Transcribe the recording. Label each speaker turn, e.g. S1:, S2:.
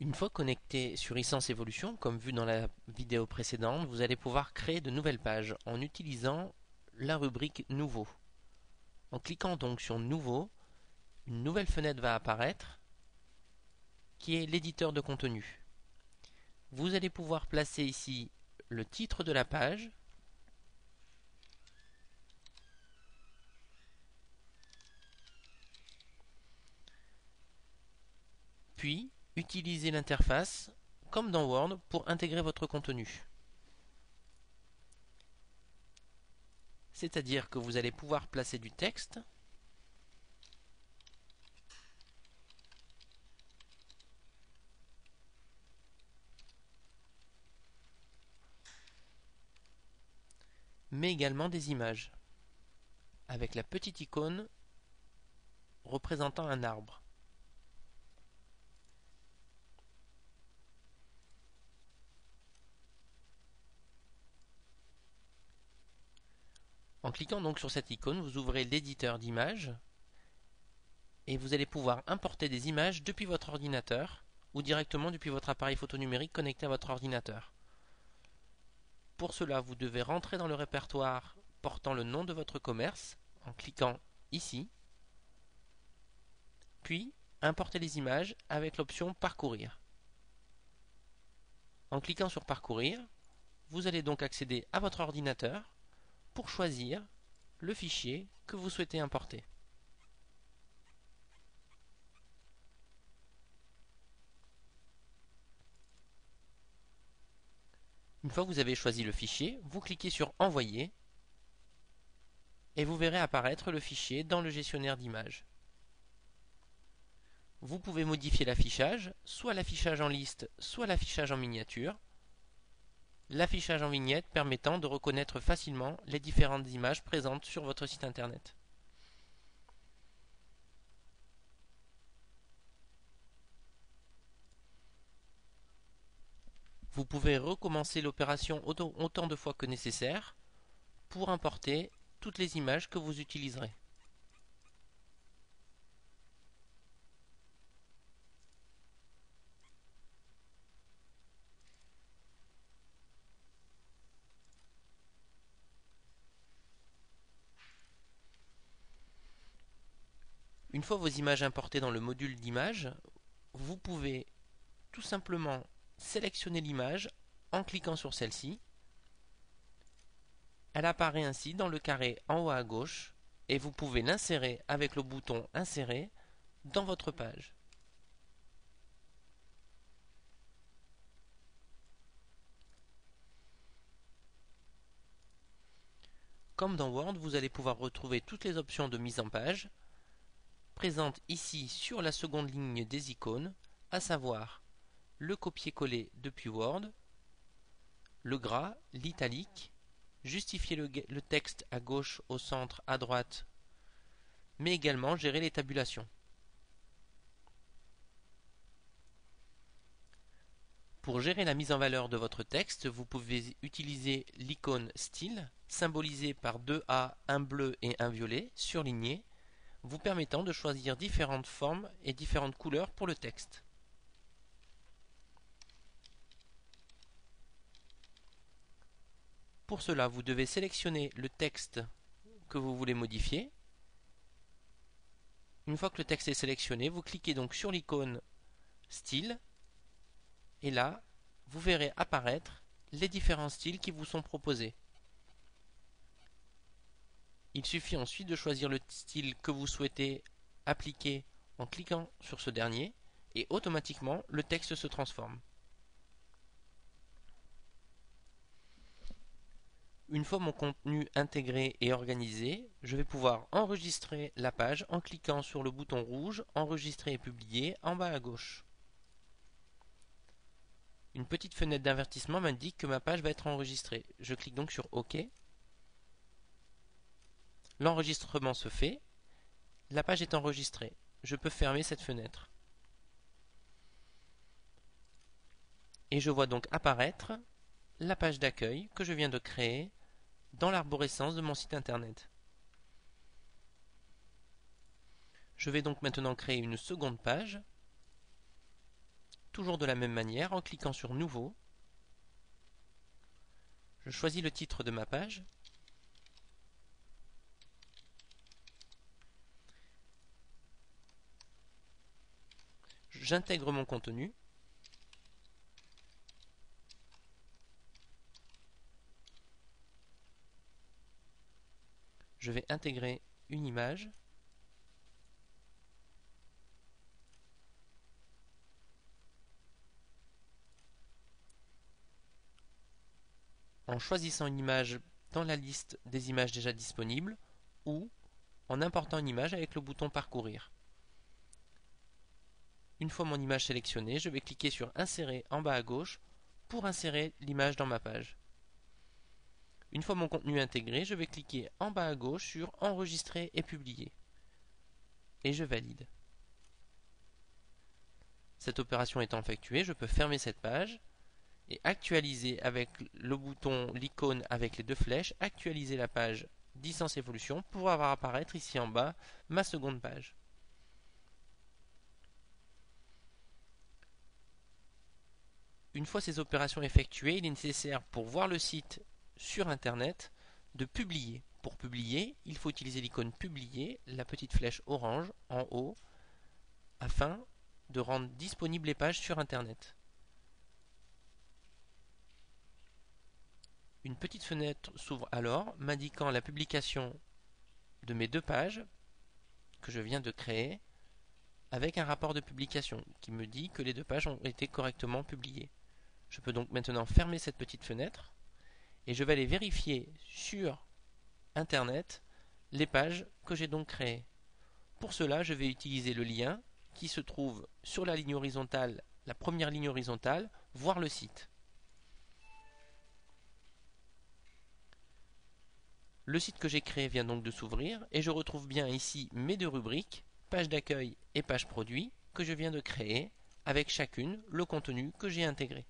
S1: Une fois connecté sur iSense Evolution, comme vu dans la vidéo précédente, vous allez pouvoir créer de nouvelles pages en utilisant la rubrique Nouveau. En cliquant donc sur Nouveau, une nouvelle fenêtre va apparaître qui est l'éditeur de contenu. Vous allez pouvoir placer ici le titre de la page, puis utiliser l'interface comme dans Word pour intégrer votre contenu. C'est-à-dire que vous allez pouvoir placer du texte, mais également des images, avec la petite icône représentant un arbre. En cliquant donc sur cette icône, vous ouvrez l'éditeur d'images et vous allez pouvoir importer des images depuis votre ordinateur ou directement depuis votre appareil photo numérique connecté à votre ordinateur. Pour cela, vous devez rentrer dans le répertoire portant le nom de votre commerce en cliquant ici, puis importer les images avec l'option Parcourir. En cliquant sur Parcourir, vous allez donc accéder à votre ordinateur pour choisir le fichier que vous souhaitez importer. Une fois que vous avez choisi le fichier, vous cliquez sur Envoyer et vous verrez apparaître le fichier dans le gestionnaire d'images. Vous pouvez modifier l'affichage, soit l'affichage en liste, soit l'affichage en miniature. L'affichage en vignette permettant de reconnaître facilement les différentes images présentes sur votre site internet. Vous pouvez recommencer l'opération autant de fois que nécessaire pour importer toutes les images que vous utiliserez. Une fois vos images importées dans le module d'images, vous pouvez tout simplement sélectionner l'image en cliquant sur celle-ci. Elle apparaît ainsi dans le carré en haut à gauche et vous pouvez l'insérer avec le bouton Insérer dans votre page. Comme dans Word, vous allez pouvoir retrouver toutes les options de mise en page présentes ici sur la seconde ligne des icônes, à savoir le copier-coller depuis Word, le gras, l'italique, justifier le texte à gauche, au centre, à droite, mais également gérer les tabulations. Pour gérer la mise en valeur de votre texte, vous pouvez utiliser l'icône Style, symbolisée par deux A, un bleu et un violet, surlignés, vous permettant de choisir différentes formes et différentes couleurs pour le texte. Pour cela, vous devez sélectionner le texte que vous voulez modifier. Une fois que le texte est sélectionné, vous cliquez donc sur l'icône Style et là, vous verrez apparaître les différents styles qui vous sont proposés. Il suffit ensuite de choisir le style que vous souhaitez appliquer en cliquant sur ce dernier et automatiquement le texte se transforme. Une fois mon contenu intégré et organisé, je vais pouvoir enregistrer la page en cliquant sur le bouton rouge Enregistrer et publier en bas à gauche. Une petite fenêtre d'avertissement m'indique que ma page va être enregistrée. Je clique donc sur OK. L'enregistrement se fait. La page est enregistrée. Je peux fermer cette fenêtre. Et je vois donc apparaître la page d'accueil que je viens de créer dans l'arborescence de mon site internet. Je vais donc maintenant créer une seconde page, toujours de la même manière en cliquant sur Nouveau. Je choisis le titre de ma page. J'intègre mon contenu. Je vais intégrer une image. En choisissant une image dans la liste des images déjà disponibles ou en important une image avec le bouton Parcourir. Une fois mon image sélectionnée, je vais cliquer sur Insérer en bas à gauche pour insérer l'image dans ma page. Une fois mon contenu intégré, je vais cliquer en bas à gauche sur Enregistrer et publier. Et je valide. Cette opération étant effectuée, je peux fermer cette page et actualiser avec le bouton, l'icône avec les deux flèches, actualiser la page Distance Évolution pour avoir apparaître ici en bas ma seconde page. Une fois ces opérations effectuées, il est nécessaire pour voir le site sur Internet de publier. Pour publier, il faut utiliser l'icône Publier, la petite flèche orange en haut, afin de rendre disponibles les pages sur Internet. Une petite fenêtre s'ouvre alors, m'indiquant la publication de mes deux pages que je viens de créer, avec un rapport de publication qui me dit que les deux pages ont été correctement publiées. Je peux donc maintenant fermer cette petite fenêtre et je vais aller vérifier sur Internet les pages que j'ai donc créées. Pour cela, je vais utiliser le lien qui se trouve sur la ligne horizontale, la première ligne horizontale, voir le site. Le site que j'ai créé vient donc de s'ouvrir et je retrouve bien ici mes deux rubriques, page d'accueil et page produit, que je viens de créer, avec chacune le contenu que j'ai intégré.